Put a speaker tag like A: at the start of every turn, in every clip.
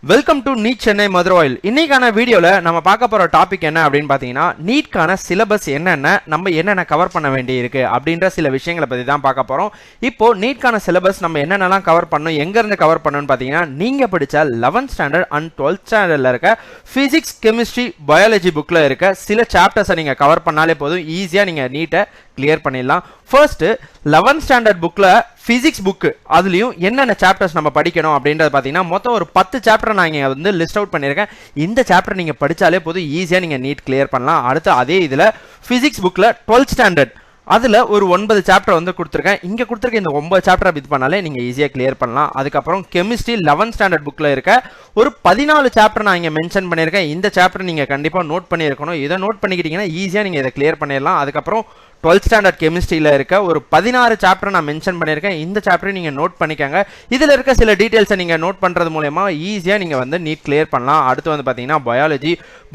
A: Welcome to NEET Chennai Maduravoyal. இன்னைக்கான வீடியோல நம்ம பார்க்க போற டாபிக் என்ன அப்படின்னு பாத்தீங்கன்னா, நீட்கான சிலபஸ் என்னென்ன, நம்ம என்னென்ன கவர் பண்ண வேண்டி இருக்கு அப்படின்ற சில விஷயங்களை பத்தி தான் பார்க்க போறோம். இப்போ நீட்கான சிலபஸ் நம்ம என்னென்னலாம் கவர் பண்ணணும், எங்க இருந்து கவர் பண்ணணும்னு பாத்தீங்கன்னா, நீங்க படிச்ச 11th ஸ்டாண்டர்ட் அண்ட் 12th ஸ்டாண்டர்ட்ல இருக்க பிசிக்ஸ், கெமிஸ்ட்ரி, பயாலஜி புக்ல இருக்க சில சாப்டர்ஸை நீங்க கவர் பண்ணாலே போதும், ஈஸியா நீங்க நீட்டை கிளியர் பண்ணிடலாம். ஃபர்ஸ்ட் 11th ஸ்டாண்டர்ட் புக்ல பிசிக்ஸ் புக் அதுலயும் என்னென்ன சாப்டர்ஸ் நம்ம படிக்கணும் அப்படின்றது பாத்தீங்கன்னா, மொத்தம் ஒரு 10 சாப்டர் நான் இங்க வந்து லிஸ்ட் அவுட் பண்ணிருக்கேன். இந்த சாப்டர் நீங்க படிச்சாலே போதும், ஈஸியா நீங்க நீட் கிளியர் பண்ணலாம். அடுத்து அதே இதுல பிசிக்ஸ் புக்ல 12th ஸ்டாண்டர்ட் அதுல ஒரு 9 சாப்டர் வந்து கொடுத்துருக்கேன். இங்க கொடுத்துருக்க இந்த 9 சாப்டர் இது பண்ணாலே நீங்க ஈஸியா கிளியர் பண்ணலாம். அதுக்கப்புறம் கெமிஸ்ட்ரி 11th ஸ்டாண்டர்ட் புக்ல இருக்க ஒரு 14 சாப்டர் நான் இங்க மென்ஷன் பண்ணிருக்கேன். இந்த சாப்டர் நீங்க கண்டிப்பா நோட் பண்ணிருக்கணும். இதை நோட் பண்ணிக்கிட்டீங்கன்னா ஈஸியா நீங்க இதை கிளியர் பண்ணிடலாம். அதுக்கப்புறம் 12th ஸ்டாண்டர்ட் கெமிஸ்ட்ரியில் இருக்க ஒரு 16 சாப்டர் நான் மென்ஷன் பண்ணியிருக்கேன். இந்த சாப்டர் நீங்கள் நோட் பண்ணிக்கோங்க. இதில் இருக்க சில டீட்டெயில்ஸை நீங்கள் நோட் பண்ணுறது மூலமா ஈஸியாக நீங்கள் வந்து நீட் கிளியர் பண்ணலாம். அடுத்து வந்து பார்த்தீங்கன்னா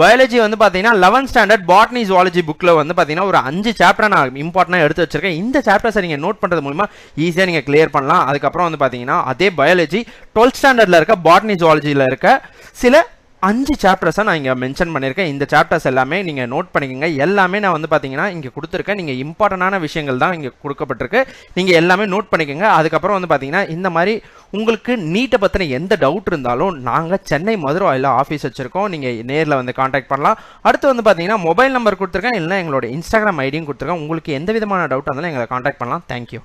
A: பயாலஜி வந்து பார்த்தீங்கன்னா 11th ஸ்டாண்டர்ட் பாட்னி ஜுவாலஜி புக்கில் வந்து பார்த்தீங்கன்னா ஒரு 5 சாப்டர் நான் இம்பார்ட்டனாக எடுத்து வச்சிருக்கேன். இந்த சாப்டர்ஸை நீங்கள் நோட் பண்ணுறது மூலமா ஈஸியாக நீங்கள் கிளியர் பண்ணலாம். அதுக்கப்புறம் வந்து பார்த்தீங்கன்னா அதே பயாலஜி 12th ஸ்டாண்டர்டில் இருக்க பாட்னி ஜுவாலஜியில் இருக்க சில 5 சாப்டர்ஸை நான் இங்கே மென்ஷன் பண்ணியிருக்கேன். இந்த சாப்டர்ஸ் எல்லாமே நீங்கள் நோட் பண்ணிக்கோங்க. எல்லாமே நான் வந்து பார்த்தீங்கன்னா இங்கே கொடுத்துருக்கேன். நீங்கள் இம்பார்ட்டண்டான விஷயங்கள் தான் இங்கே கொடுக்கப்பட்டிருக்கு. நீங்கள் எல்லாமே நோட் பண்ணிக்கோங்க. அதுக்கப்புறம் வந்து பார்த்தீங்கன்னா இந்த மாதிரி உங்களுக்கு நீட்டை பற்றின எந்த டவுட் இருந்தாலும் நாங்கள் சென்னை மதுரவாயில் ஆஃபீஸ் வச்சுருக்கோம். நீங்கள் நேரில் வந்து காண்டாக்ட் பண்ணலாம். அடுத்து வந்து பார்த்தீங்கன்னா மொபைல் நம்பர் கொடுத்துருக்கேன், இல்லைனா எங்களோட இன்ஸ்டாகிராம் ஐடியும் கொடுத்துருக்கேன். உங்களுக்கு எந்த விதமான டவுட் இருந்தாலும் எங்களை காண்டாக்ட் பண்ணலாம். தேங்க்யூ.